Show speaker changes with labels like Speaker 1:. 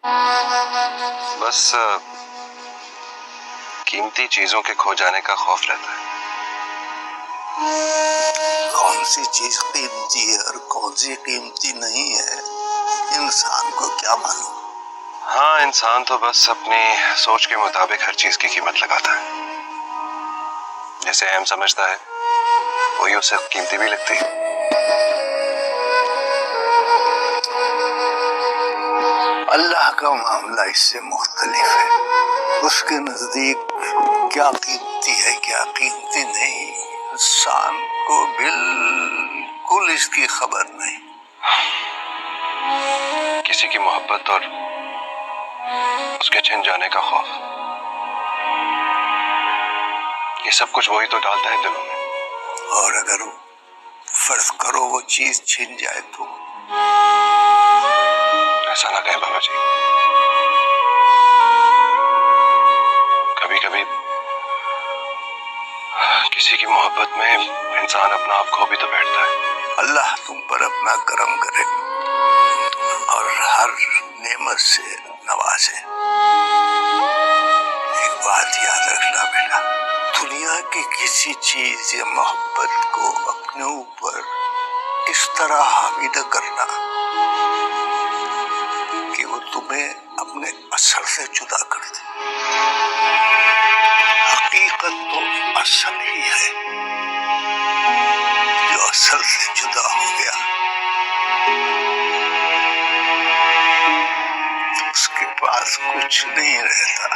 Speaker 1: बस कीमती चीजों के खो जाने का खौफ रहता है।
Speaker 2: कौन सी चीज कीमती है और कौन सी कीमती नहीं है, इंसान को क्या मालूम।
Speaker 1: हाँ, इंसान तो बस अपनी सोच के मुताबिक हर चीज की कीमत लगाता है। जैसे अहम समझता है वही उसे कीमती भी लगती है।
Speaker 2: अल्लाह का मामला इससे मुख्तलिफ है। उसके नजदीक क्या कीमती है क्या कीमती नहीं, इंसान को बिल्कुल इसकी खबर नहीं।
Speaker 1: किसी की मोहब्बत और उसके छिन जाने का खौफ, ये सब कुछ वही तो डालता है दिलों में।
Speaker 2: और अगर फर्ज करो वो चीज छिन जाए तो
Speaker 1: ऐसा ना कहें बाबा जी, कभी कभी किसी की मोहब्बत में इंसान अपना आप खो भी तो बैठता है।
Speaker 2: अल्लाह तुम पर अपना करम करे और हर नेमत से नवाजे। एक बात याद रखना बेटा, दुनिया की किसी चीज या मोहब्बत को अपने ऊपर इस तरह हावी न करना कि वो तुम्हें अपने असल से जुदा कर दे। हकीकत तो असल ही है, जो असल से जुदा हो गया उसके पास कुछ नहीं रहता।